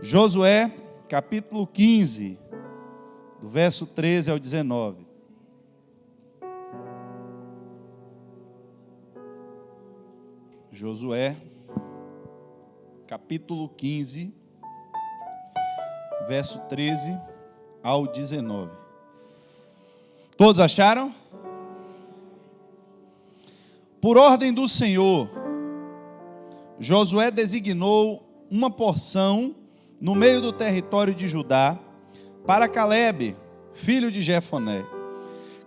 Josué, capítulo 15, do verso 13 ao 19. Josué, capítulo 15, verso 13 ao 19. Todos acharam? Por ordem do Senhor, Josué designou uma porção no meio do território de Judá para Calebe, filho de Jefoné.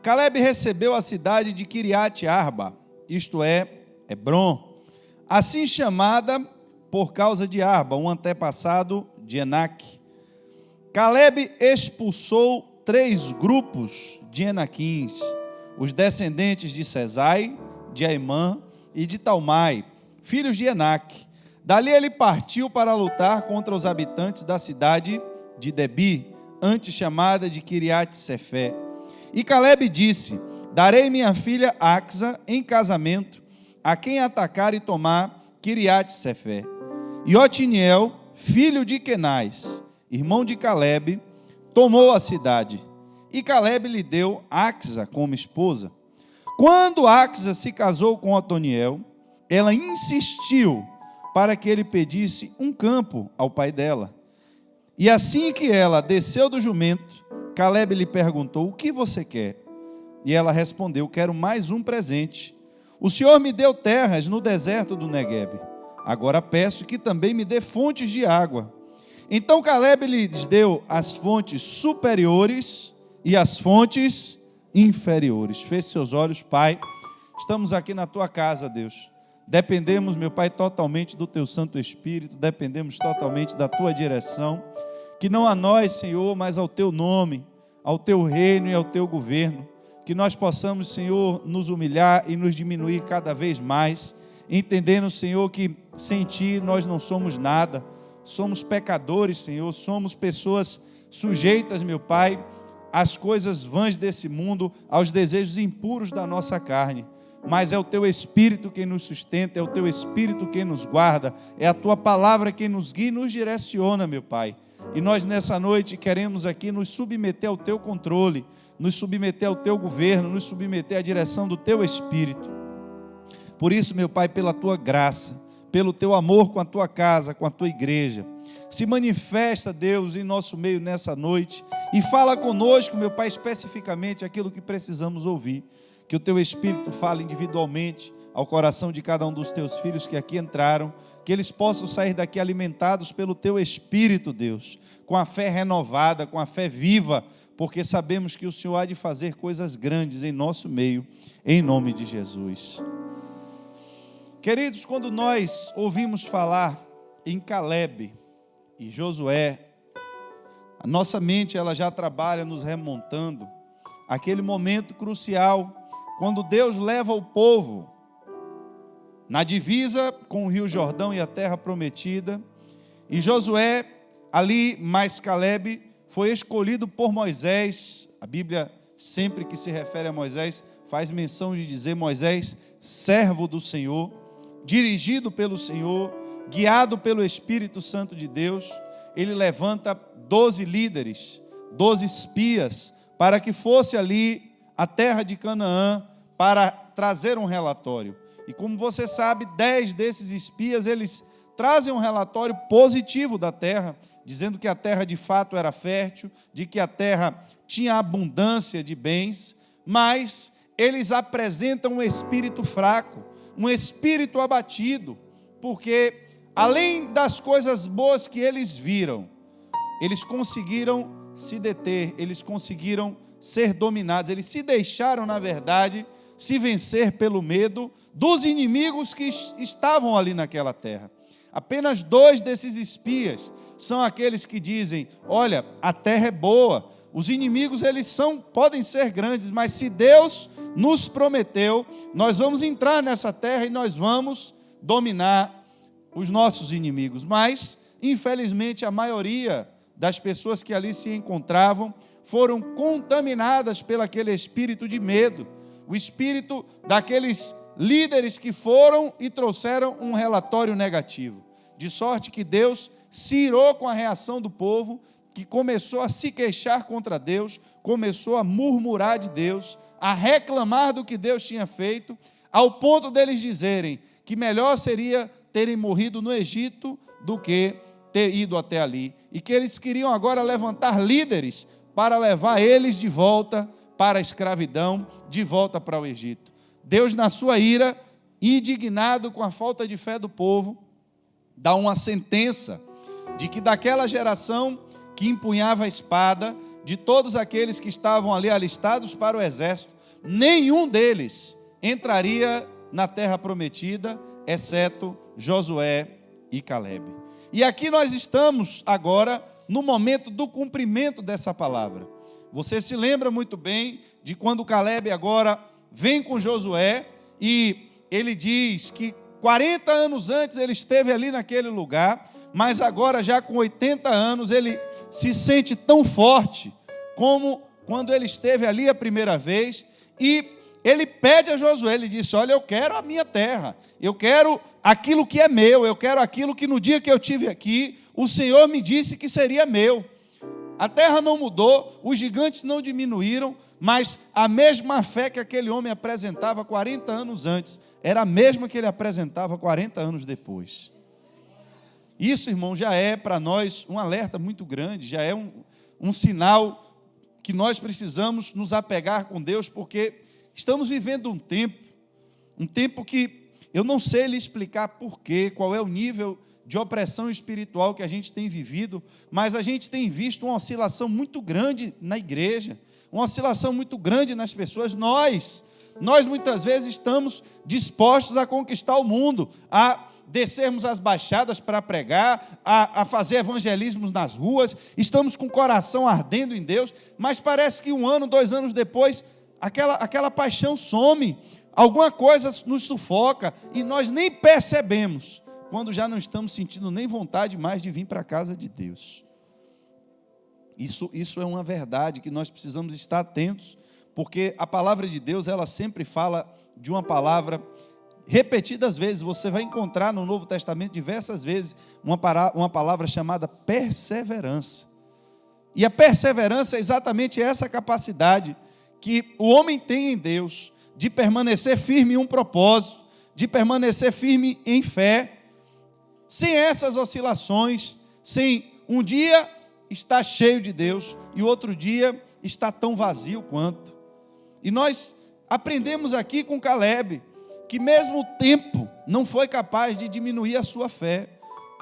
Calebe recebeu a cidade de Quiriate-Arba, isto é, Hebrom, assim chamada por causa de Arba, um antepassado de Enaque. Calebe expulsou 3 grupos de Enaquins, os descendentes de Sesai, de Aimã e de Talmai, filhos de Enaque. Dali ele partiu para lutar contra os habitantes da cidade de Debi, antes chamada de Quiriate-Sefé. E Calebe disse: darei minha filha Axa em casamento a quem atacar e tomar Quiriate-Sefé. E Otiniel, filho de Kenaz, irmão de Calebe, tomou a cidade. E Calebe lhe deu Axa como esposa. Quando Axa se casou com Otoniel, ela insistiu para que ele pedisse um campo ao pai dela. E assim que ela desceu do jumento, Calebe lhe perguntou: o que você quer? E ela respondeu: quero mais um presente. O Senhor me deu terras no deserto do Neguebe. Agora peço que também me dê fontes de água. Então Calebe lhes deu as fontes superiores e as fontes inferiores. Feche seus olhos, Pai. Estamos aqui na tua casa, Deus. Dependemos, meu Pai, totalmente do teu Santo Espírito, dependemos totalmente da tua direção, que não a nós, Senhor, mas ao teu nome, ao teu reino e ao teu governo, que nós possamos, Senhor, nos humilhar e nos diminuir cada vez mais, entendendo, Senhor, que sem ti nós não somos nada, somos pecadores, Senhor, somos pessoas sujeitas, meu Pai, às coisas vãs desse mundo, aos desejos impuros da nossa carne. Mas é o teu Espírito quem nos sustenta, é o teu Espírito quem nos guarda, é a tua palavra quem nos guia e nos direciona, meu Pai. E nós nessa noite queremos aqui nos submeter ao teu controle, nos submeter ao teu governo, nos submeter à direção do teu Espírito. Por isso, meu Pai, pela tua graça, pelo teu amor com a tua casa, com a tua igreja, se manifesta, Deus, em nosso meio nessa noite e fala conosco, meu Pai, especificamente aquilo que precisamos ouvir. Que o teu Espírito fale individualmente ao coração de cada um dos teus filhos que aqui entraram, que eles possam sair daqui alimentados pelo teu Espírito, Deus, com a fé renovada, com a fé viva, porque sabemos que o Senhor há de fazer coisas grandes em nosso meio, em nome de Jesus. Queridos, quando nós ouvimos falar em Calebe e Josué, a nossa mente ela já trabalha nos remontando aquele momento crucial, quando Deus leva o povo na divisa com o rio Jordão e a terra prometida, e Josué ali, mais Calebe, foi escolhido por Moisés. A Bíblia, sempre que se refere a Moisés, faz menção de dizer Moisés, servo do Senhor, dirigido pelo Senhor, guiado pelo Espírito Santo de Deus. Ele levanta 12 líderes, 12 espias, para que fosse ali a terra de Canaã, para trazer um relatório. E como você sabe, 10 desses espias, eles trazem um relatório positivo da terra, dizendo que a terra de fato era fértil, de que a terra tinha abundância de bens, mas eles apresentam um espírito fraco, um espírito abatido, porque além das coisas boas que eles viram, eles conseguiram se deter, eles conseguiram ser dominados, eles se deixaram, na verdade, se vencer pelo medo dos inimigos que estavam ali naquela terra. Apenas 2 desses espias são aqueles que dizem: olha, a terra é boa, os inimigos eles podem ser grandes, mas se Deus nos prometeu, nós vamos entrar nessa terra e nós vamos dominar os nossos inimigos. Mas, infelizmente, a maioria das pessoas que ali se encontravam foram contaminadas pelo aquele espírito de medo, o espírito daqueles líderes que foram e trouxeram um relatório negativo, de sorte que Deus se irou com a reação do povo, que começou a se queixar contra Deus, começou a murmurar de Deus, a reclamar do que Deus tinha feito, ao ponto deles dizerem que melhor seria terem morrido no Egito do que ter ido até ali, e que eles queriam agora levantar líderes para levar eles de volta para a escravidão, de volta para o Egito. Deus, na sua ira, indignado com a falta de fé do povo, dá uma sentença de que daquela geração que empunhava a espada, de todos aqueles que estavam ali alistados para o exército, nenhum deles entraria na terra prometida, exceto Josué e Calebe. E aqui nós estamos agora no momento do cumprimento dessa palavra. Você se lembra muito bem de quando Calebe agora vem com Josué e ele diz que 40 anos antes ele esteve ali naquele lugar, mas agora já com 80 anos ele se sente tão forte como quando ele esteve ali a primeira vez, e ele pede a Josué, ele disse: olha, eu quero a minha terra, eu quero aquilo que é meu, eu quero aquilo que no dia que eu estive aqui, o Senhor me disse que seria meu. A terra não mudou, os gigantes não diminuíram, mas a mesma fé que aquele homem apresentava 40 anos antes, era a mesma que ele apresentava 40 anos depois. Isso, irmão, já é para nós um alerta muito grande, já é um sinal que nós precisamos nos apegar com Deus, porque estamos vivendo um tempo que eu não sei lhe explicar porquê, qual é o nível de opressão espiritual que a gente tem vivido, mas a gente tem visto uma oscilação muito grande na igreja, uma oscilação muito grande nas pessoas. Nós muitas vezes estamos dispostos a conquistar o mundo, a descermos as baixadas para pregar, a fazer evangelismos nas ruas, estamos com o coração ardendo em Deus, mas parece que 1 ano, 2 anos depois, aquela paixão some, alguma coisa nos sufoca, e nós nem percebemos, quando já não estamos sentindo nem vontade mais de vir para a casa de Deus. Isso é uma verdade que nós precisamos estar atentos, porque a palavra de Deus, ela sempre fala de uma palavra, repetidas vezes, você vai encontrar no Novo Testamento diversas vezes, uma palavra chamada perseverança. E a perseverança é exatamente essa capacidade que o homem tem em Deus, de permanecer firme em um propósito, de permanecer firme em fé, sem essas oscilações, sem um dia estar cheio de Deus e o outro dia está tão vazio quanto. E nós aprendemos aqui com Calebe, que mesmo o tempo não foi capaz de diminuir a sua fé,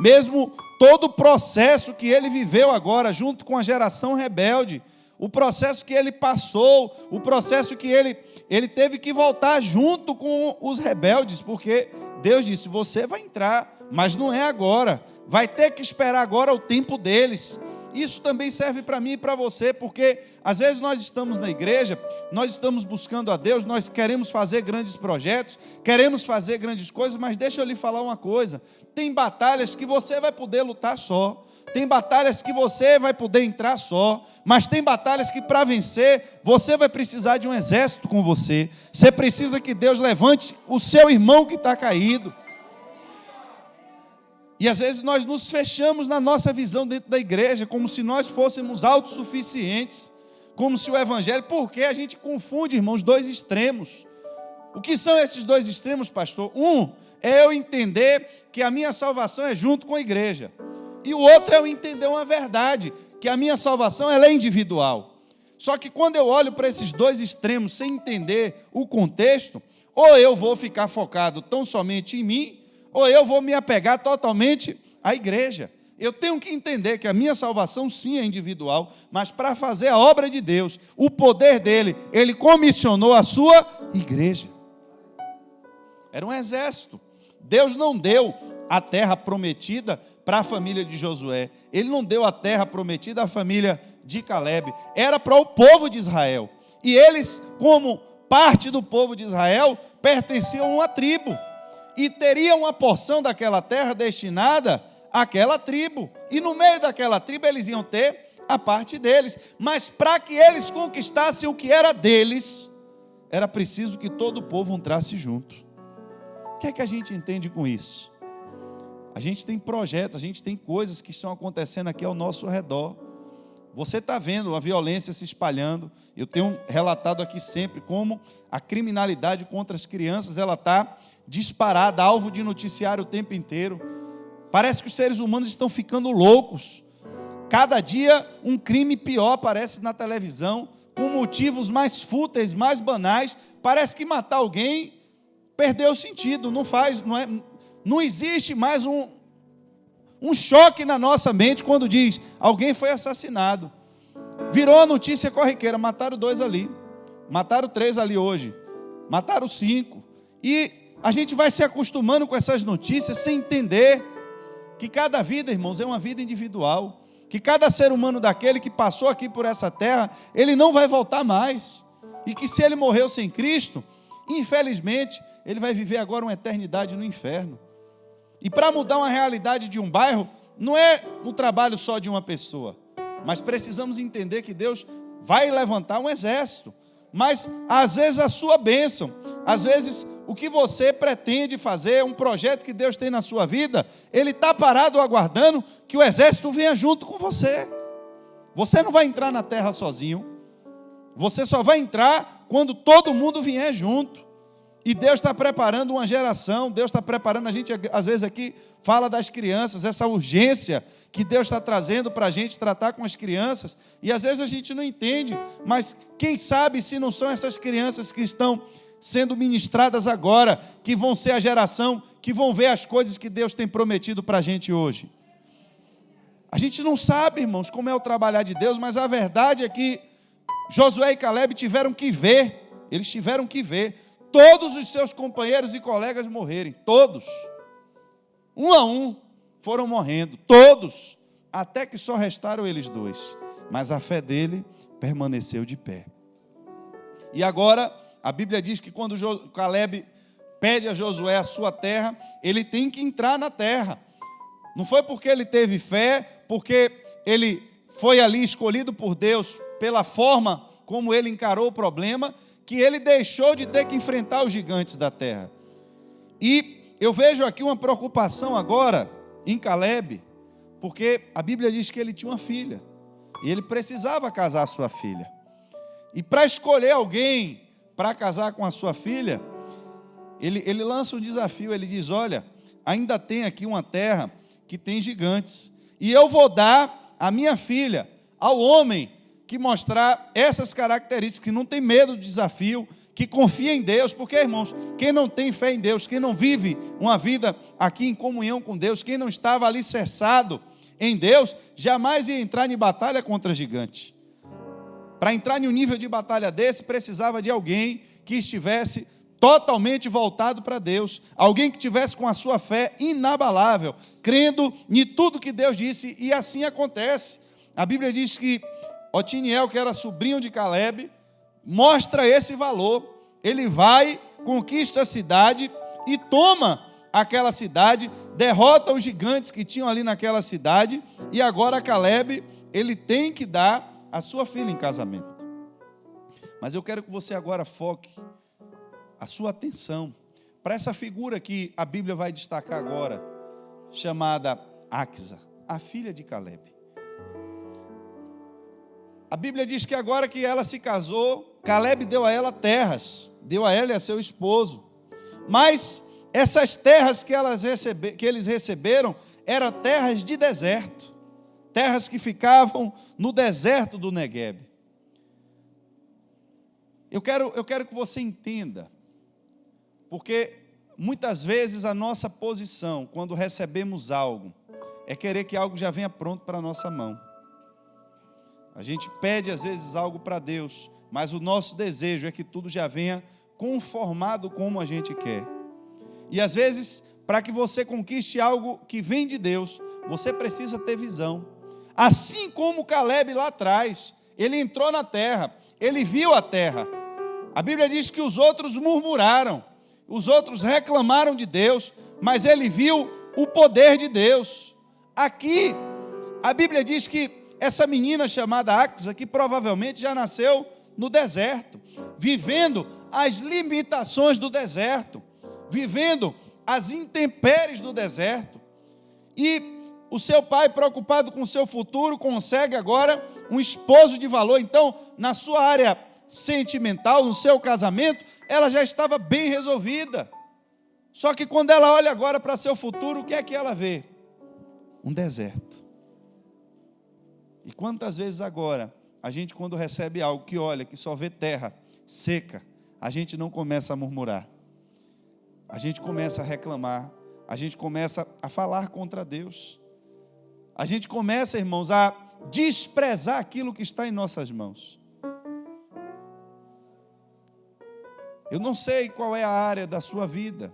mesmo todo o processo que ele viveu agora, junto com a geração rebelde, o processo que ele passou, o processo que ele teve que voltar junto com os rebeldes, porque Deus disse: você vai entrar, mas não é agora, vai ter que esperar agora o tempo deles. Isso também serve para mim e para você, porque às vezes nós estamos na igreja, nós estamos buscando a Deus, nós queremos fazer grandes projetos, queremos fazer grandes coisas, mas deixa eu lhe falar uma coisa: tem batalhas que você vai poder lutar só, tem batalhas que você vai poder entrar só, mas tem batalhas que para vencer, você vai precisar de um exército com você, você precisa que Deus levante o seu irmão que está caído. E às vezes nós nos fechamos na nossa visão dentro da igreja, como se nós fôssemos autossuficientes, como se o evangelho, porque a gente confunde, irmãos, dois extremos. O que são esses dois extremos, pastor? Um é eu entender que a minha salvação é junto com a igreja, e o outro é eu entender uma verdade, que a minha salvação ela é individual. Só que quando eu olho para esses dois extremos sem entender o contexto, ou eu vou ficar focado tão somente em mim, ou eu vou me apegar totalmente à igreja. Eu tenho que entender que a minha salvação sim é individual, mas para fazer a obra de Deus, o poder dele, ele comissionou a sua igreja. Era um exército. Deus não deu a terra prometida para a família de Josué, ele não deu a terra prometida à família de Calebe, era para o povo de Israel, e eles, como parte do povo de Israel, pertenciam a uma tribo, e teria uma porção daquela terra destinada àquela tribo, e no meio daquela tribo eles iam ter a parte deles, mas para que eles conquistassem o que era deles, era preciso que todo o povo entrasse junto. O que é que a gente entende com isso? A gente tem projetos, a gente tem coisas que estão acontecendo aqui ao nosso redor. Você está vendo a violência se espalhando. Eu tenho relatado aqui sempre como a criminalidade contra as crianças, ela está disparada, alvo de noticiário o tempo inteiro. Parece que os seres humanos estão ficando loucos. Cada dia um crime pior aparece na televisão, com motivos mais fúteis, mais banais. Parece que matar alguém perdeu o sentido, não existe mais um choque na nossa mente quando diz, alguém foi assassinado. Virou a notícia corriqueira, mataram 2 ali, mataram 3 ali hoje, mataram 5. E a gente vai se acostumando com essas notícias sem entender que cada vida, irmãos, é uma vida individual, que cada ser humano daquele que passou aqui por essa terra, ele não vai voltar mais, e que se ele morreu sem Cristo, infelizmente, ele vai viver agora uma eternidade no inferno. E para mudar uma realidade de um bairro, não é o trabalho só de uma pessoa, mas precisamos entender que Deus vai levantar um exército, mas às vezes a sua bênção, às vezes o que você pretende fazer, um projeto que Deus tem na sua vida, ele está parado aguardando que o exército venha junto com você. Você não vai entrar na terra sozinho, você só vai entrar quando todo mundo vier junto. E Deus está preparando uma geração, Deus está preparando, a gente às vezes aqui fala das crianças, essa urgência que Deus está trazendo para a gente tratar com as crianças, e às vezes a gente não entende, mas quem sabe se não são essas crianças que estão sendo ministradas agora, que vão ser a geração, que vão ver as coisas que Deus tem prometido para a gente hoje. A gente não sabe, irmãos, como é o trabalhar de Deus, mas a verdade é que Josué e Caleb tiveram que ver, eles tiveram que ver todos os seus companheiros e colegas morrerem, todos, um a um, foram morrendo, todos, até que só restaram eles 2, mas a fé dele permaneceu de pé. E agora, a Bíblia diz que quando Caleb pede a Josué a sua terra, ele tem que entrar na terra, não foi porque ele teve fé, porque ele foi ali escolhido por Deus, pela forma como ele encarou o problema, que ele deixou de ter que enfrentar os gigantes da terra. E eu vejo aqui uma preocupação agora em Caleb, porque a Bíblia diz que ele tinha uma filha, e ele precisava casar a sua filha. E para escolher alguém para casar com a sua filha, ele lança um desafio, ele diz, olha, ainda tem aqui uma terra que tem gigantes, e eu vou dar a minha filha ao homem que mostrar essas características, que não tem medo do desafio, que confia em Deus, porque, irmãos, quem não tem fé em Deus, quem não vive uma vida aqui em comunhão com Deus, quem não estava alicerçado em Deus, jamais ia entrar em batalha contra gigante. Para entrar em um nível de batalha desse, precisava de alguém que estivesse totalmente voltado para Deus, alguém que tivesse com a sua fé inabalável, crendo em tudo que Deus disse, e assim acontece. A Bíblia diz que Otiniel, que era sobrinho de Caleb, mostra esse valor. Ele vai, conquista a cidade e toma aquela cidade, derrota os gigantes que tinham ali naquela cidade, e agora Caleb, ele tem que dar a sua filha em casamento. Mas eu quero que você agora foque a sua atenção para essa figura que a Bíblia vai destacar agora, chamada Axa, a filha de Caleb. A Bíblia diz que agora que ela se casou, Caleb deu a ela terras, deu a ela e a seu esposo. Mas essas terras que eles receberam eram terras de deserto, terras que ficavam no deserto do Negueb. Eu quero que você entenda, porque muitas vezes a nossa posição, quando recebemos algo, é querer que algo já venha pronto para a nossa mão. A gente pede às vezes algo para Deus, mas o nosso desejo é que tudo já venha conformado como a gente quer. E às vezes, para que você conquiste algo que vem de Deus, você precisa ter visão. Assim como Caleb lá atrás, ele entrou na terra, ele viu a terra. A Bíblia diz que os outros murmuraram, os outros reclamaram de Deus, mas ele viu o poder de Deus. Aqui, a Bíblia diz que essa menina chamada Axa, que provavelmente já nasceu no deserto, vivendo as limitações do deserto, vivendo as intempéries do deserto. E o seu pai, preocupado com o seu futuro, consegue agora um esposo de valor. Então, na sua área sentimental, no seu casamento, ela já estava bem resolvida. Só que quando ela olha agora para seu futuro, o que é que ela vê? Um deserto. E quantas vezes agora, a gente quando recebe algo que olha, que só vê terra seca, a gente não começa a murmurar. A gente começa a reclamar. A gente começa a falar contra Deus. A gente começa, irmãos, a desprezar aquilo que está em nossas mãos. Eu não sei qual é a área da sua vida.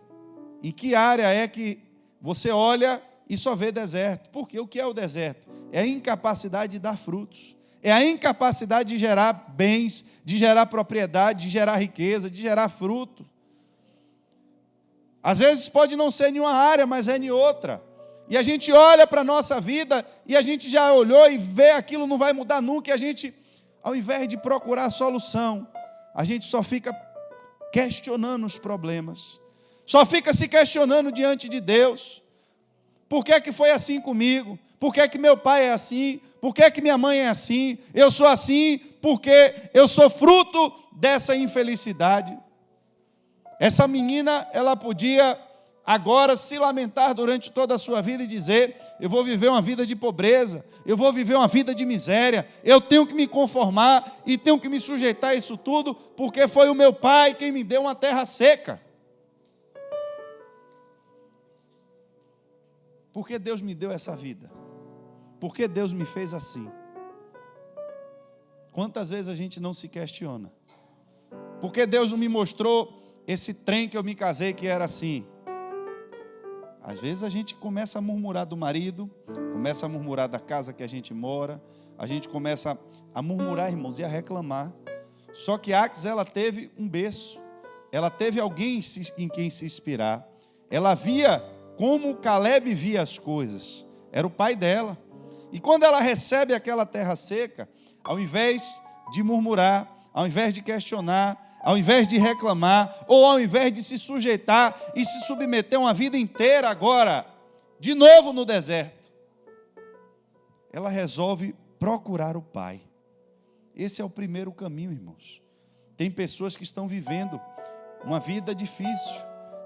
Em que área é que você olha e só vê deserto? Porque o que é o deserto? É a incapacidade de dar frutos. É a incapacidade de gerar bens, de gerar propriedade, de gerar riqueza, de gerar fruto. Às vezes pode não ser em uma área, mas é em outra. E a gente olha para a nossa vida e a gente já olhou e vê aquilo não vai mudar nunca. E a gente, ao invés de procurar a solução, a gente só fica questionando os problemas. Só fica se questionando diante de Deus. Por que é que foi assim comigo? Por que é que meu pai é assim? Por que é que minha mãe é assim? Eu sou assim porque eu sou fruto dessa infelicidade. Essa menina, ela podia agora se lamentar durante toda a sua vida e dizer: eu vou viver uma vida de pobreza, eu vou viver uma vida de miséria, eu tenho que me conformar e tenho que me sujeitar a isso tudo, porque foi o meu pai quem me deu uma terra seca. Por que Deus me deu essa vida? Por que Deus me fez assim? Quantas vezes a gente não se questiona? Por que Deus não me mostrou esse trem que eu me casei que era assim? Às vezes a gente começa a murmurar do marido, começa a murmurar da casa que a gente mora, a gente começa a murmurar, irmãos, e a reclamar. Só que Aques, ela teve um berço, ela teve alguém em quem se inspirar. Ela via como Caleb via as coisas, era o pai dela. E quando ela recebe aquela terra seca, ao invés de murmurar, ao invés de questionar, ao invés de reclamar, ou ao invés de se sujeitar e se submeter uma vida inteira agora, de novo no deserto, ela resolve procurar o pai. Esse é o primeiro caminho, irmãos. Tem pessoas que estão vivendo uma vida difícil,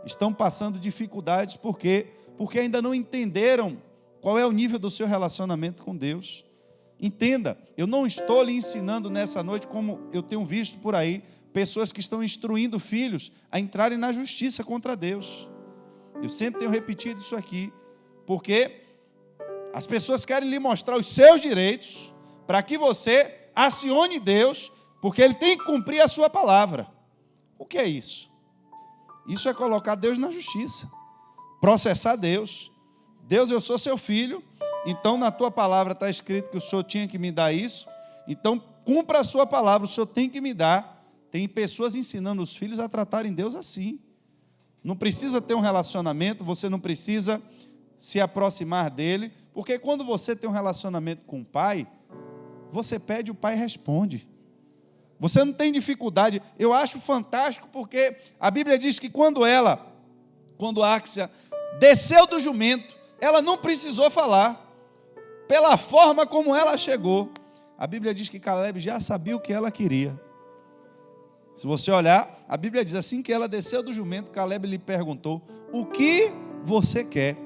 estão passando dificuldades, por quê? Porque ainda não entenderam qual é o nível do seu relacionamento com Deus. Entenda, eu não estou lhe ensinando nessa noite, como eu tenho visto por aí, pessoas que estão instruindo filhos a entrarem na justiça contra Deus. Eu sempre tenho repetido isso aqui, porque as pessoas querem lhe mostrar os seus direitos, para que você acione Deus, porque Ele tem que cumprir a sua palavra. O que é isso? Isso é colocar Deus na justiça, processar Deus. Deus, eu sou seu filho, então na tua palavra está escrito que o Senhor tinha que me dar isso, então cumpra a sua palavra, o Senhor tem que me dar. Tem pessoas ensinando os filhos a tratarem Deus assim. Não precisa ter um relacionamento, você não precisa se aproximar dele, porque quando você tem um relacionamento com o pai, você pede, o pai responde. Você não tem dificuldade. Eu acho fantástico, porque a Bíblia diz que quando Áxia desceu do jumento, ela não precisou falar, pela forma como ela chegou. A Bíblia diz que Caleb já sabia o que ela queria. Se você olhar, a Bíblia diz assim que ela desceu do jumento, Caleb lhe perguntou: o que você quer?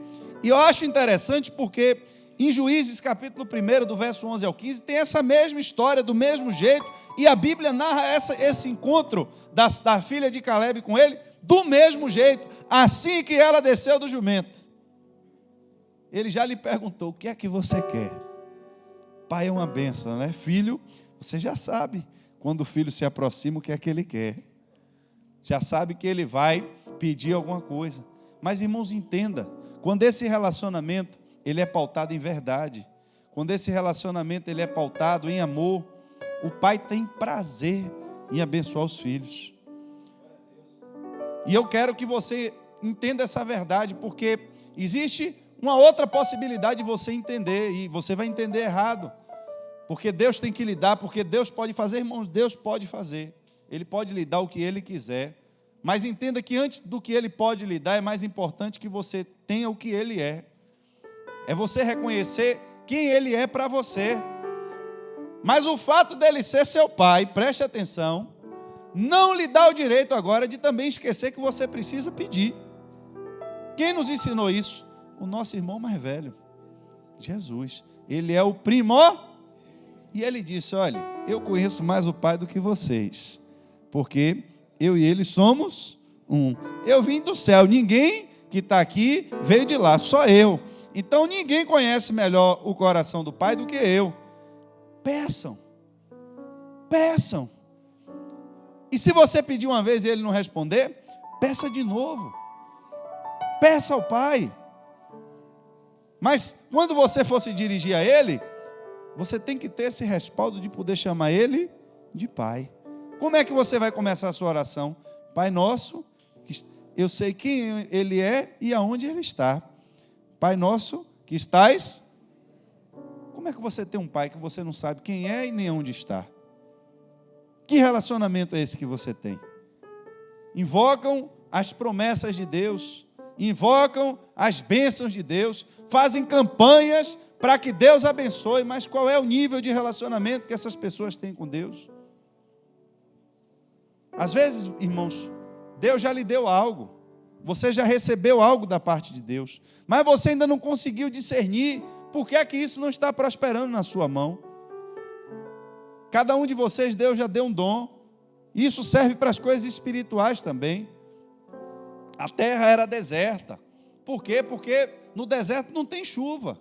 E eu acho interessante porque em Juízes capítulo 1, do verso 11 ao 15, tem essa mesma história, do mesmo jeito, e a Bíblia narra esse encontro da filha de Caleb com ele, do mesmo jeito, assim que ela desceu do jumento. Ele já lhe perguntou: o que é que você quer? Pai é uma bênção, né? Filho, você já sabe. Quando o filho se aproxima, o que é que ele quer? Já sabe que ele vai pedir alguma coisa. Mas, irmãos, entenda, quando esse relacionamento ele é pautado em verdade, quando esse relacionamento ele é pautado em amor, o pai tem prazer em abençoar os filhos. E eu quero que você entenda essa verdade, porque existe uma outra possibilidade de você entender, e você vai entender errado. Porque Deus tem que lhe dar, porque Deus pode fazer, irmãos, Deus pode fazer. Ele pode lhe dar o que Ele quiser. Mas entenda que antes do que Ele pode lhe dar, é mais importante que você tenha o que Ele é. É você reconhecer quem Ele é para você. Mas o fato dele ser seu pai, preste atenção, não lhe dá o direito agora de também esquecer que você precisa pedir. Quem nos ensinou isso? O nosso irmão mais velho, Jesus. Ele é o primor. E ele disse, olha, eu conheço mais o Pai do que vocês, porque eu e ele somos um. Eu vim do céu, ninguém que está aqui veio de lá, só eu. Então ninguém conhece melhor o coração do Pai do que eu. Peçam. Peçam. E se você pedir uma vez e ele não responder, peça de novo. Peça ao Pai. Mas quando você for se dirigir a Ele, você tem que ter esse respaldo de poder chamar Ele de Pai. Como é que você vai começar a sua oração? Pai nosso, eu sei quem Ele é e aonde Ele está. Pai nosso, que estás. Como é que você tem um pai que você não sabe quem é e nem onde está? Que relacionamento é esse que você tem? Invocam as promessas de Deus, invocam as bênçãos de Deus, fazem campanhas para que Deus abençoe, mas qual é o nível de relacionamento que essas pessoas têm com Deus? Às vezes, irmãos, Deus já lhe deu algo, você já recebeu algo da parte de Deus, mas você ainda não conseguiu discernir por que é que isso não está prosperando na sua mão. Cada um de vocês, Deus já deu um dom, isso serve para as coisas espirituais também. A terra era deserta, por quê? Porque no deserto não tem chuva,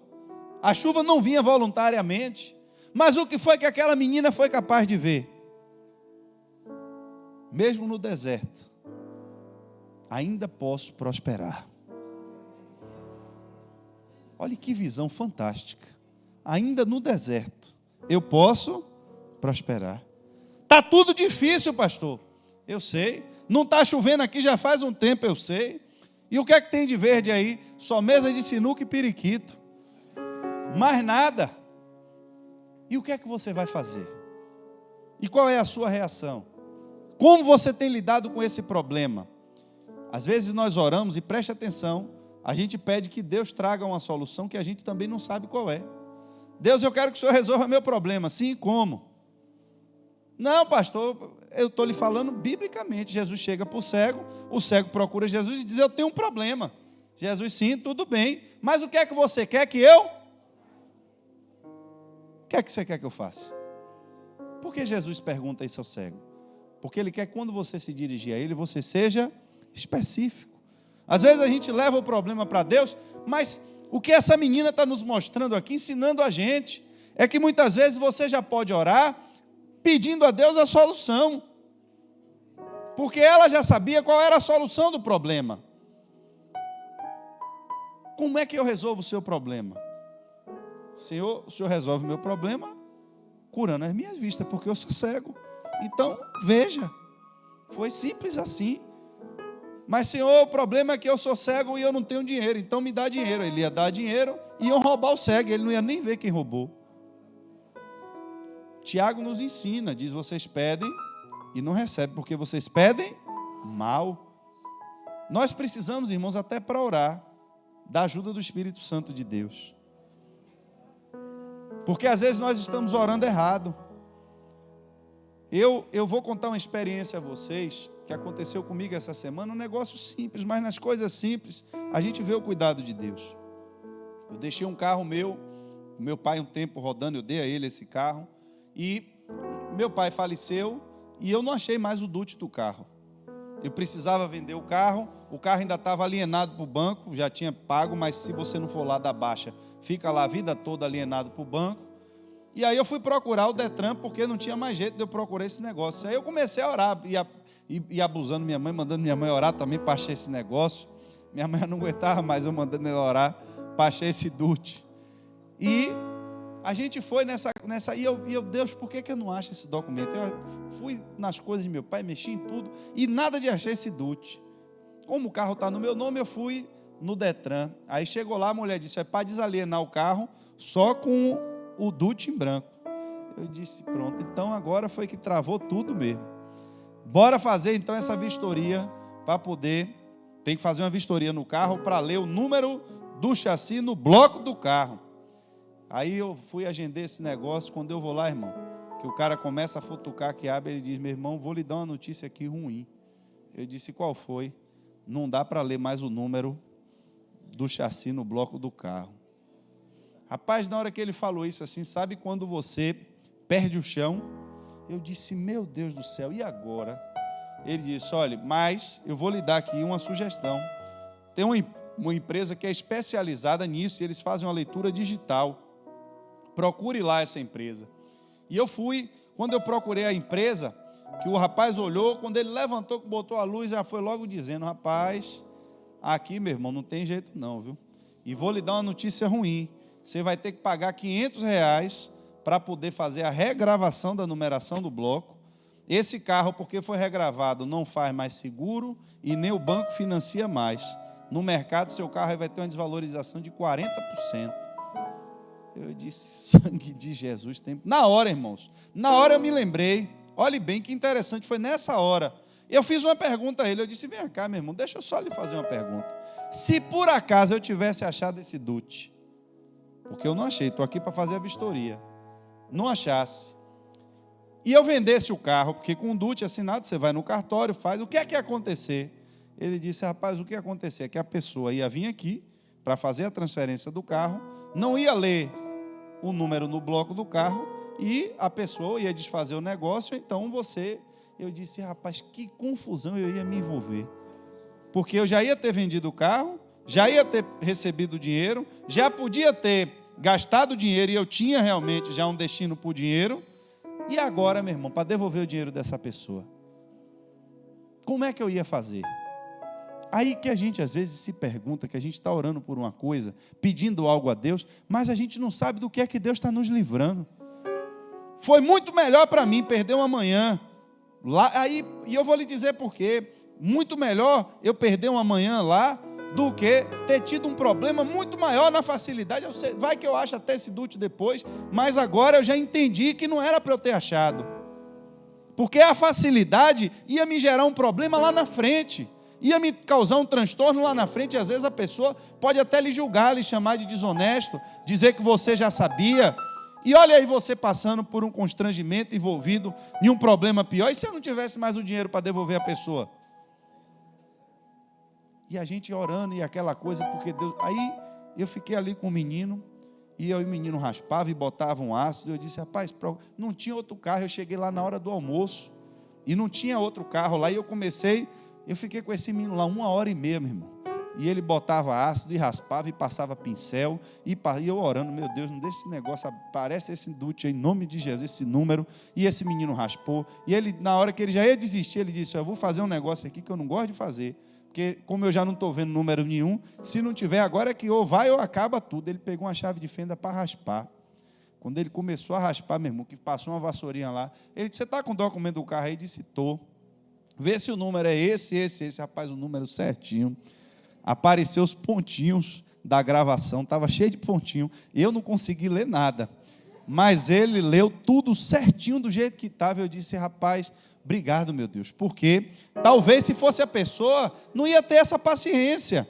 a chuva não vinha voluntariamente, mas o que foi que aquela menina foi capaz de ver? Mesmo no deserto, ainda posso prosperar. Olha que visão fantástica. Ainda no deserto, eu posso prosperar. Está tudo difícil, pastor. Eu sei. Não está chovendo aqui já faz um tempo, eu sei. E o que é que tem de verde aí? Só mesa de sinuca e periquito. Mais nada. E o que é que você vai fazer? E qual é a sua reação? Como você tem lidado com esse problema? Às vezes nós oramos e preste atenção, a gente pede que Deus traga uma solução que a gente também não sabe qual é. Deus, eu quero que o Senhor resolva meu problema. Sim, como? Não, pastor, eu estou lhe falando biblicamente. Jesus chega para o cego procura Jesus e diz, eu tenho um problema. Jesus, sim, tudo bem, mas o que é que você quer que eu? O que é que você quer que eu faça? Por que Jesus pergunta isso ao cego? Porque Ele quer que quando você se dirigir a Ele, você seja específico. Às vezes a gente leva o problema para Deus, mas o que essa menina está nos mostrando aqui, ensinando a gente, é que muitas vezes você já pode orar pedindo a Deus a solução, porque ela já sabia qual era a solução do problema. Como é que eu resolvo o seu problema? Senhor, o Senhor resolve o meu problema curando as minhas vistas, porque eu sou cego. Então, veja, foi simples assim. Mas, Senhor, o problema é que eu sou cego e eu não tenho dinheiro, então me dá dinheiro. Ele ia dar dinheiro e iam roubar o cego, ele não ia nem ver quem roubou. Tiago nos ensina, diz, vocês pedem e não recebem, porque vocês pedem mal. Nós precisamos, irmãos, até para orar, da ajuda do Espírito Santo de Deus. Porque às vezes nós estamos orando errado. Eu vou contar uma experiência a vocês, que aconteceu comigo essa semana, um negócio simples, mas nas coisas simples, a gente vê o cuidado de Deus. Eu deixei um carro meu pai um tempo rodando, eu dei a ele esse carro, e meu pai faleceu, e eu não achei mais o DUT do carro. Eu precisava vender o carro ainda estava alienado para o banco, já tinha pago, mas se você não for lá da baixa, fica lá a vida toda alienado para o banco. E aí eu fui procurar o Detran, porque não tinha mais jeito de eu procurar esse negócio. Aí eu comecei a orar, e abusando minha mãe, mandando minha mãe orar também para achar esse negócio. Minha mãe não aguentava mais eu mandando ela orar para achar esse DUT. E a gente foi nessa e eu, Deus, por que eu não acho esse documento? Eu fui nas coisas de meu pai, mexi em tudo, e nada de achar esse DUT. Como o carro está no meu nome, eu fui no Detran. Aí chegou lá, a mulher disse, é para desalienar o carro só com o DUT em branco. Eu disse, pronto, então agora foi que travou tudo mesmo. Bora fazer então essa vistoria para poder, tem que fazer uma vistoria no carro para ler o número do chassi no bloco do carro. Aí eu fui agendar esse negócio. Quando eu vou lá, irmão, que o cara começa a futucar, que abre, ele diz: meu irmão, vou lhe dar uma notícia aqui ruim. Eu disse: qual foi? Não dá para ler mais o número do chassi no bloco do carro. Rapaz, na hora que ele falou isso assim, sabe quando você perde o chão? Eu disse: meu Deus do céu, e agora? Ele disse: olha, mas eu vou lhe dar aqui uma sugestão. Tem uma empresa que é especializada nisso, e eles fazem uma leitura digital. Procure lá essa empresa. E eu fui, quando eu procurei a empresa, que o rapaz olhou, quando ele levantou, que botou a luz, já foi logo dizendo: rapaz, aqui, meu irmão, não tem jeito não, viu? E vou lhe dar uma notícia ruim. Você vai ter que pagar R$500 para poder fazer a regravação da numeração do bloco. Esse carro, porque foi regravado, não faz mais seguro e nem o banco financia mais. No mercado, seu carro vai ter uma desvalorização de 40%. Eu disse: sangue de Jesus. Na hora, irmãos, na hora eu me lembrei. Olhe bem que interessante, foi nessa hora. Eu fiz uma pergunta a ele, eu disse: vem cá, meu irmão, deixa eu só lhe fazer uma pergunta. Se por acaso eu tivesse achado esse DUT, porque eu não achei, estou aqui para fazer a vistoria, não achasse, e eu vendesse o carro, porque com o DUT assinado, você vai no cartório, faz, o que é que ia acontecer? Ele disse: rapaz, o que ia acontecer é que a pessoa ia vir aqui para fazer a transferência do carro, não ia ler o número no bloco do carro, e a pessoa ia desfazer o negócio, então você... Eu disse: rapaz, que confusão eu ia me envolver, porque eu já ia ter vendido o carro, já ia ter recebido o dinheiro, já podia ter gastado o dinheiro, e eu tinha realmente já um destino para o dinheiro, e agora, meu irmão, para devolver o dinheiro dessa pessoa, como é que eu ia fazer? Aí que a gente às vezes se pergunta, que a gente está orando por uma coisa, pedindo algo a Deus, mas a gente não sabe do que é que Deus está nos livrando. Foi muito melhor para mim perder uma manhã lá, e eu vou lhe dizer por quê. Muito melhor eu perder uma manhã lá do que ter tido um problema muito maior na facilidade. Vai que eu acho até esse DUT depois, mas agora eu já entendi que não era para eu ter achado, porque a facilidade ia me gerar um problema lá na frente, ia me causar um transtorno lá na frente, e às vezes a pessoa pode até lhe julgar, lhe chamar de desonesto, dizer que você já sabia, e olha aí você passando por um constrangimento, envolvido em um problema pior. E se eu não tivesse mais o dinheiro para devolver a pessoa? E a gente orando e aquela coisa, porque Deus... Aí eu fiquei ali com o menino, e eu e o menino raspava e botava um ácido. Eu disse: rapaz, não tinha outro carro. Eu cheguei lá na hora do almoço e não tinha outro carro lá, e eu fiquei com esse menino lá 1h30, meu irmão, e ele botava ácido e raspava e passava pincel, e eu orando: meu Deus, não deixa esse negócio, aparece esse DUT aí, em nome de Jesus, esse número. E esse menino raspou, e ele, na hora que ele já ia desistir, ele disse: eu vou fazer um negócio aqui que eu não gosto de fazer, porque como eu já não estou vendo número nenhum, se não tiver agora é que ou vai ou acaba tudo. Ele pegou uma chave de fenda para raspar. Quando ele começou a raspar, meu irmão, que passou uma vassourinha lá, ele disse: você está com o documento do carro aí? Eu disse: estou. Vê se o número é esse. Rapaz, o número certinho. Apareceu os pontinhos da gravação, estava cheio de pontinho. Eu não consegui ler nada, mas ele leu tudo certinho do jeito que estava. Eu disse: rapaz, obrigado, meu Deus, porque talvez se fosse a pessoa, não ia ter essa paciência.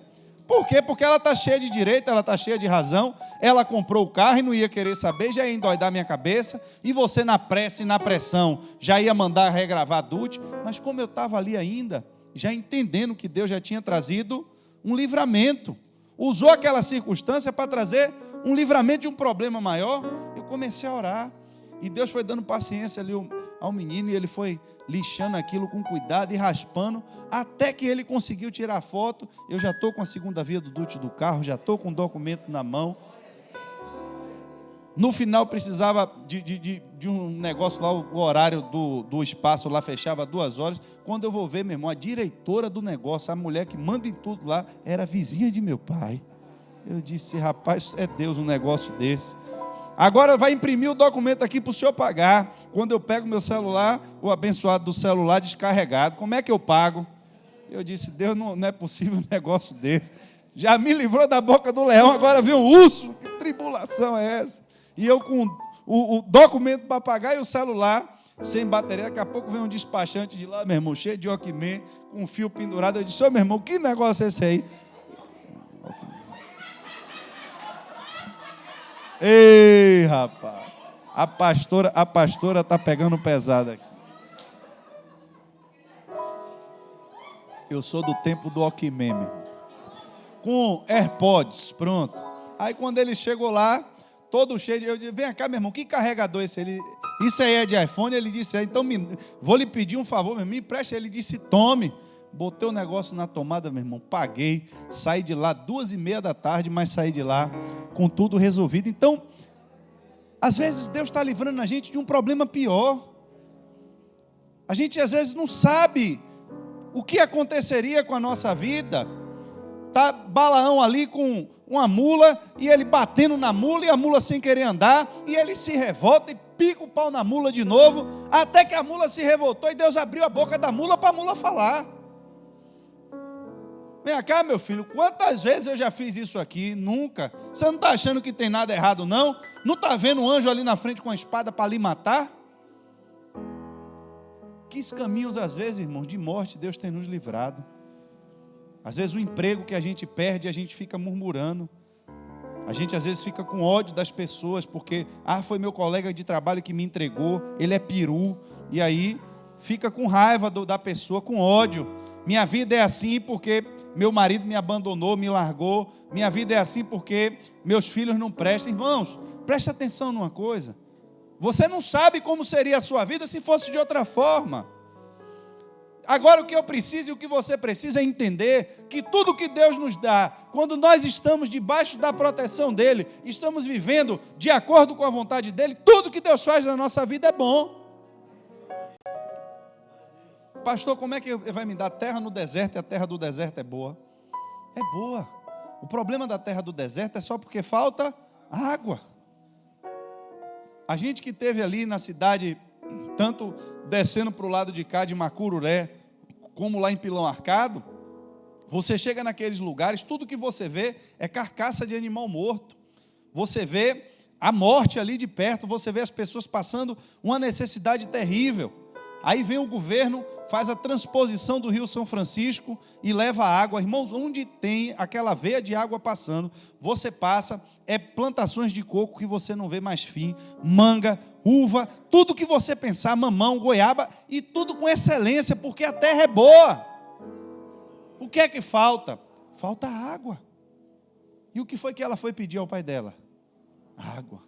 Por quê? Porque ela está cheia de direito, ela está cheia de razão, ela comprou o carro e não ia querer saber, já ia endoidar minha cabeça, e você na pressa e na pressão já ia mandar regravar DUT. Mas como eu estava ali ainda, já entendendo que Deus já tinha trazido um livramento, usou aquela circunstância para trazer um livramento de um problema maior, eu comecei a orar, e Deus foi dando paciência ali ao menino, e ele foi lixando aquilo com cuidado e raspando, até que ele conseguiu tirar a foto. Eu já estou com a segunda via do DUT do carro, já estou com o documento na mão. No final precisava de um negócio lá, o horário do espaço lá fechava 2 horas. Quando eu vou ver, meu irmão, a diretora do negócio, a mulher que manda em tudo lá, era vizinha de meu pai. Eu disse: rapaz, é Deus um negócio desse. Agora vai imprimir o documento aqui para o senhor pagar. Quando eu pego meu celular, o abençoado do celular descarregado, como é que eu pago? Eu disse: Deus, não é possível um negócio desse. Já me livrou da boca do leão, agora vem um urso. Que tribulação é essa? E eu com o documento para pagar e o celular sem bateria. Daqui a pouco vem um despachante de lá, meu irmão, cheio de Walkman, com um fio pendurado. Eu disse: ô, meu irmão, que negócio é esse aí? Ei, rapaz. A pastora tá pegando pesado aqui. Eu sou do tempo do Walkman, meu irmão. Com AirPods, pronto. Aí quando ele chegou lá, todo cheio de... Eu disse, vem cá, meu irmão, que carregador é esse? Isso aí é de iPhone? Ele disse, então vou lhe pedir um favor, meu irmão, me empreste. Ele disse, tome. Botei o negócio na tomada, meu irmão, paguei, saí de lá 2:30 da tarde, mas saí de lá com tudo resolvido. Então, às vezes Deus está livrando a gente de um problema pior. A gente às vezes não sabe o que aconteceria com a nossa vida. Está Balaão ali com uma mula, e ele batendo na mula, e a mula sem querer andar, e ele se revolta e pica o pau na mula de novo, até que a mula se revoltou, e Deus abriu a boca da mula para a mula falar. Vem cá, meu filho, quantas vezes eu já fiz isso aqui? Nunca. Você não está achando que tem nada errado, não? Não está vendo um anjo ali na frente com a espada para lhe matar? Que caminhos, às vezes, irmãos, de morte Deus tem nos livrado. Às vezes o emprego que a gente perde, a gente fica murmurando. A gente às vezes fica com ódio das pessoas, porque, foi meu colega de trabalho que me entregou, ele é peru, e aí fica com raiva da pessoa, com ódio. Minha vida é assim porque meu marido me abandonou, me largou. Minha vida é assim porque meus filhos não prestam. Irmãos, preste atenção numa coisa. Você não sabe como seria a sua vida se fosse de outra forma. Agora o que eu preciso e o que você precisa é entender que tudo que Deus nos dá, quando nós estamos debaixo da proteção dEle, estamos vivendo de acordo com a vontade dEle, tudo que Deus faz na nossa vida é bom. Pastor, como é que vai me dar terra no deserto e a terra do deserto é boa? É boa. O problema da terra do deserto é só porque falta água. A gente que esteve ali na cidade, tanto descendo para o lado de cá de Macururé, como lá em Pilão Arcado, você chega naqueles lugares, tudo que você vê é carcaça de animal morto. Você vê a morte ali de perto, você vê as pessoas passando uma necessidade terrível. Aí vem o governo, faz a transposição do Rio São Francisco e leva água. Irmãos, onde tem aquela veia de água passando, você passa, plantações de coco que você não vê mais fim, manga, uva, tudo que você pensar, mamão, goiaba, e tudo com excelência, porque a terra é boa. O que é que falta? Falta água. E o que foi que ela foi pedir ao pai dela? Água.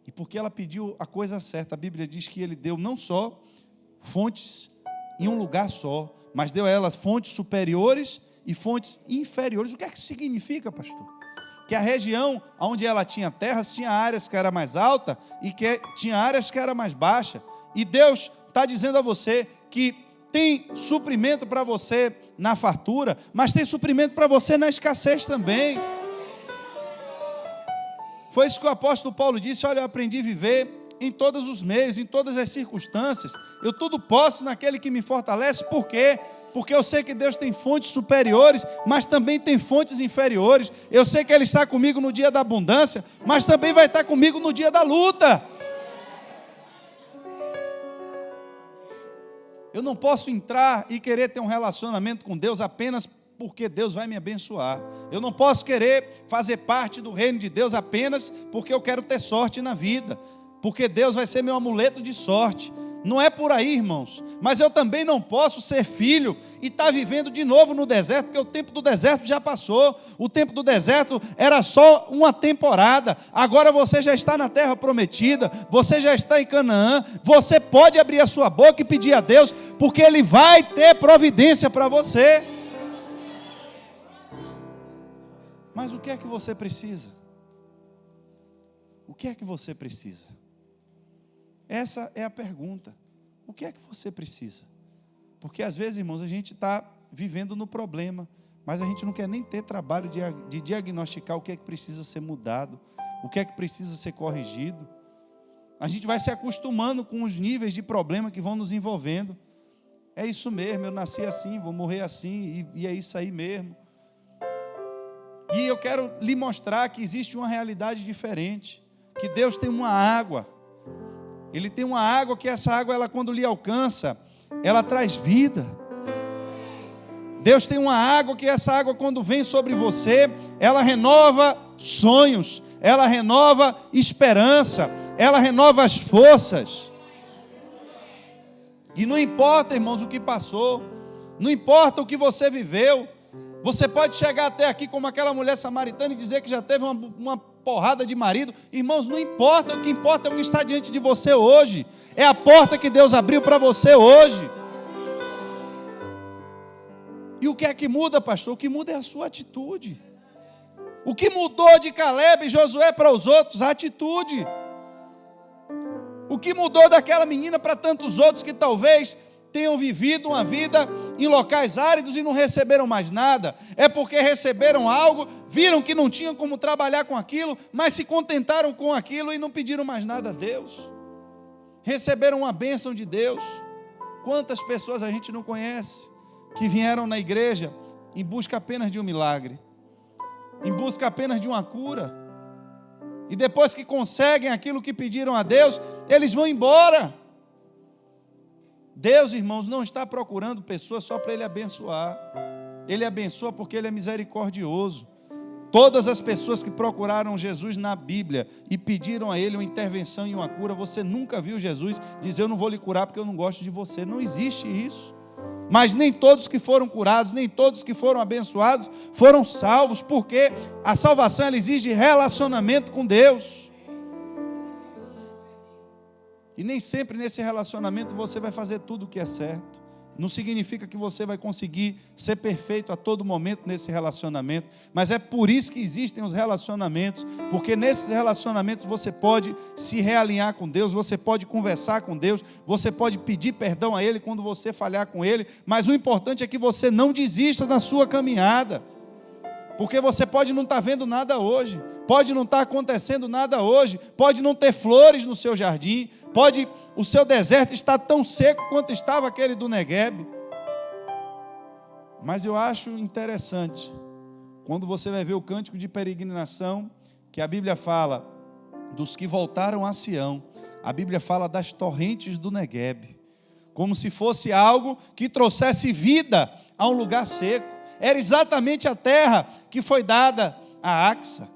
E porque ela pediu a coisa certa, a Bíblia diz que ele deu não só fontes em um lugar só, mas deu a elas fontes superiores e fontes inferiores. O que é que isso significa, pastor? Que a região onde ela tinha terras, tinha áreas que era mais alta e que tinha áreas que era mais baixa. E Deus está dizendo a você que tem suprimento para você na fartura, mas tem suprimento para você na escassez também. Foi isso que o apóstolo Paulo disse: olha, eu aprendi a viver em todos os meios, em todas as circunstâncias. Eu tudo posso naquele que me fortalece. Por quê? Porque eu sei que Deus tem fontes superiores, mas também tem fontes inferiores. Eu sei que Ele está comigo no dia da abundância, mas também vai estar comigo no dia da luta. Eu não posso entrar e querer ter um relacionamento com Deus apenas porque Deus vai me abençoar. Eu não posso querer fazer parte do reino de Deus apenas porque eu quero ter sorte na vida, porque Deus vai ser meu amuleto de sorte. Não é por aí, irmãos. Mas eu também não posso ser filho e estar vivendo de novo no deserto, porque o tempo do deserto já passou. O tempo do deserto era só uma temporada. Agora você já está na terra prometida, você já está em Canaã. Você pode abrir a sua boca e pedir a Deus, porque Ele vai ter providência para você. Mas o que é que você precisa? O que é que você precisa? Essa é a pergunta. O que é que você precisa? Porque às vezes, irmãos, a gente está vivendo no problema, mas a gente não quer nem ter trabalho de diagnosticar o que é que precisa ser mudado, o que é que precisa ser corrigido. A gente vai se acostumando com os níveis de problema que vão nos envolvendo. É isso mesmo, eu nasci assim, vou morrer assim, e é isso aí mesmo. E eu quero lhe mostrar que existe uma realidade diferente, que Deus tem uma água. Ele tem uma água que essa água, ela, quando lhe alcança, ela traz vida. Deus tem uma água que essa água, quando vem sobre você, ela renova sonhos, ela renova esperança, ela renova as forças. E não importa, irmãos, o que passou, não importa o que você viveu, você pode chegar até aqui como aquela mulher samaritana e dizer que já teve uma porrada de marido. Irmãos, não importa, o que importa é o que está diante de você hoje, é a porta que Deus abriu para você hoje. E o que é que muda, pastor? O que muda é a sua atitude. O que mudou de Caleb e Josué para os outros? A atitude. O que mudou daquela menina para tantos outros que talvez tenham vivido uma vida em locais áridos e não receberam mais nada? É porque receberam algo, viram que não tinham como trabalhar com aquilo, mas se contentaram com aquilo e não pediram mais nada a Deus. Receberam uma bênção de Deus. Quantas pessoas a gente não conhece que vieram na igreja em busca apenas de um milagre, em busca apenas de uma cura, e depois que conseguem aquilo que pediram a Deus, eles vão embora. Deus, irmãos, não está procurando pessoas só para Ele abençoar. Ele abençoa porque Ele é misericordioso. Todas as pessoas que procuraram Jesus na Bíblia e pediram a Ele uma intervenção e uma cura, você nunca viu Jesus dizer: eu não vou lhe curar porque eu não gosto de você. Não existe isso. Mas nem todos que foram curados, nem todos que foram abençoados foram salvos, porque a salvação ela exige relacionamento com Deus. E nem sempre nesse relacionamento você vai fazer tudo o que é certo. Não significa que você vai conseguir ser perfeito a todo momento nesse relacionamento, mas é por isso que existem os relacionamentos, porque nesses relacionamentos você pode se realinhar com Deus, você pode conversar com Deus, você pode pedir perdão a Ele quando você falhar com Ele, mas o importante é que você não desista da sua caminhada, porque você pode não estar vendo nada hoje, pode não estar acontecendo nada hoje, pode não ter flores no seu jardim, pode o seu deserto estar tão seco quanto estava aquele do Negueb. Mas eu acho interessante, quando você vai ver o cântico de peregrinação, que a Bíblia fala dos que voltaram a Sião, a Bíblia fala das torrentes do Negueb, como se fosse algo que trouxesse vida a um lugar seco. Era exatamente a terra que foi dada a Axa.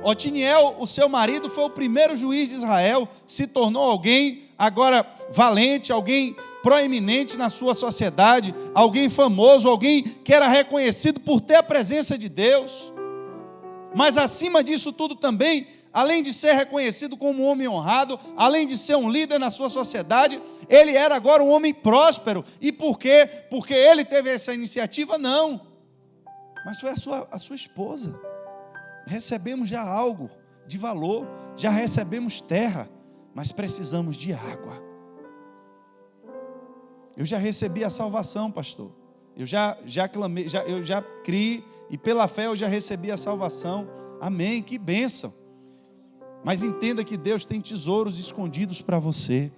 Otiniel, o seu marido, foi o primeiro juiz de Israel, se tornou alguém agora valente, alguém proeminente na sua sociedade, alguém famoso, alguém que era reconhecido por ter a presença de Deus. Mas acima disso tudo também, além de ser reconhecido como um homem honrado, além de ser um líder na sua sociedade, ele era agora um homem próspero. E por quê? Porque ele teve essa iniciativa? Não. Mas foi a sua esposa. Recebemos já algo de valor, já recebemos terra, mas precisamos de água. Eu já recebi a salvação, pastor. Eu já clamei, eu já criei, e pela fé eu já recebi a salvação. Amém, que bênção. Mas entenda que Deus tem tesouros escondidos para você.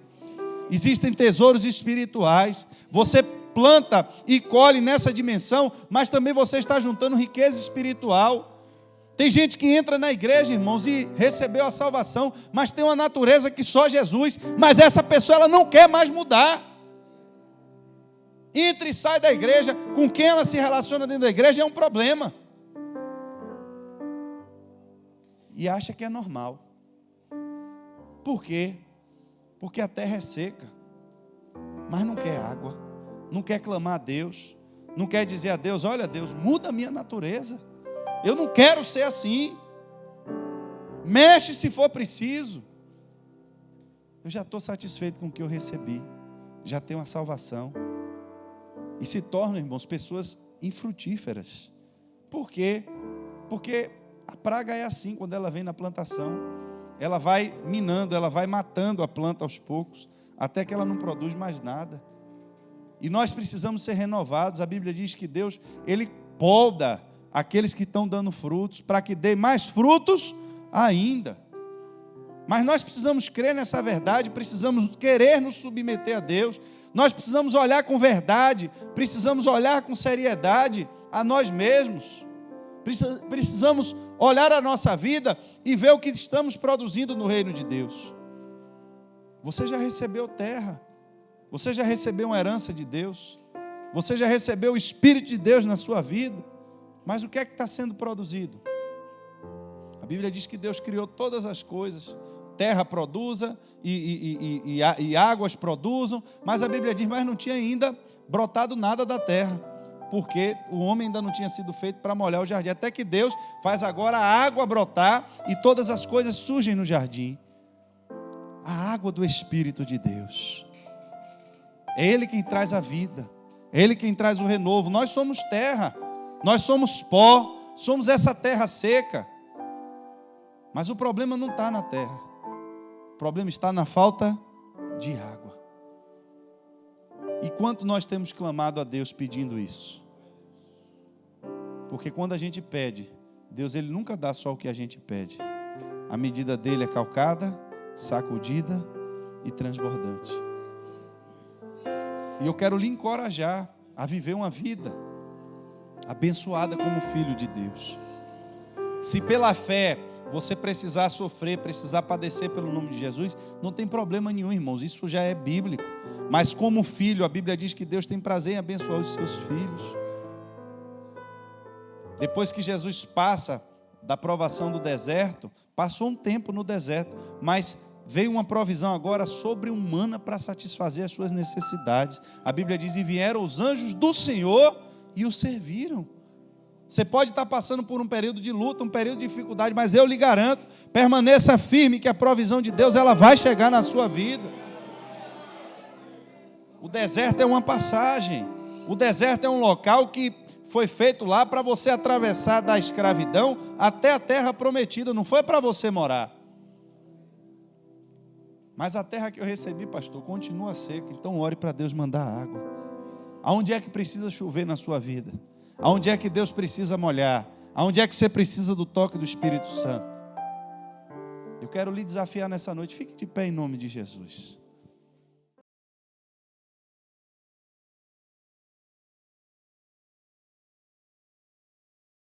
Existem tesouros espirituais. Você planta e colhe nessa dimensão, mas também você está juntando riqueza espiritual. Tem gente que entra na igreja, irmãos, e recebeu a salvação, mas tem uma natureza que só Jesus, mas essa pessoa ela não quer mais mudar. Entra e sai da igreja, com quem ela se relaciona dentro da igreja é um problema. E acha que é normal. Por quê? Porque a terra é seca, mas não quer água, não quer clamar a Deus, não quer dizer a Deus: olha Deus, muda a minha natureza, eu não quero ser assim, mexe se for preciso. Eu já estou satisfeito com o que eu recebi, já tenho a salvação, e se tornam, irmãos, pessoas infrutíferas. Por quê? Porque a praga é assim, quando ela vem na plantação, ela vai minando, ela vai matando a planta aos poucos, até que ela não produz mais nada. E nós precisamos ser renovados. A Bíblia diz que Deus, Ele poda aqueles que estão dando frutos, para que dê mais frutos ainda. Mas nós precisamos crer nessa verdade, precisamos querer nos submeter a Deus, nós precisamos olhar com verdade, precisamos olhar com seriedade a nós mesmos, precisamos olhar a nossa vida e ver o que estamos produzindo no reino de Deus. Você já recebeu terra, você já recebeu uma herança de Deus, você já recebeu o Espírito de Deus na sua vida, mas o que é que está sendo produzido? A Bíblia diz que Deus criou todas as coisas. Terra produza e águas produzam, mas a Bíblia diz, mas não tinha ainda brotado nada da terra, porque o homem ainda não tinha sido feito para molhar o jardim, até que Deus faz agora a água brotar e todas as coisas surgem no jardim. A água do Espírito de Deus, é Ele quem traz a vida, é Ele quem traz o renovo. Nós somos terra, nós somos pó, somos essa terra seca, mas o problema não está na terra. O problema está na falta de água. E quanto nós temos clamado a Deus pedindo isso? Porque quando a gente pede, Deus Ele nunca dá só o que a gente pede. A medida dele é calcada, sacudida e transbordante. E eu quero lhe encorajar a viver uma vida abençoada como filho de Deus. Se pela fé você precisar sofrer, precisar padecer pelo nome de Jesus, não tem problema nenhum, irmãos, isso já é bíblico. Mas como filho, a Bíblia diz que Deus tem prazer em abençoar os seus filhos. Depois que Jesus passa da provação do deserto, passou um tempo no deserto, mas veio uma provisão agora sobre-humana para satisfazer as suas necessidades. A Bíblia diz, e vieram os anjos do Senhor e o serviram. Você pode estar passando por um período de luta, um período de dificuldade, mas eu lhe garanto, permaneça firme que a provisão de Deus, ela vai chegar na sua vida. O deserto é uma passagem, o deserto é um local que foi feito lá para você atravessar da escravidão até a terra prometida, não foi para você morar. Mas a terra que eu recebi, pastor, continua seca, então ore para Deus mandar água. Aonde é que precisa chover na sua vida? Aonde é que Deus precisa molhar? Aonde é que você precisa do toque do Espírito Santo? Eu quero lhe desafiar nessa noite, fique de pé em nome de Jesus.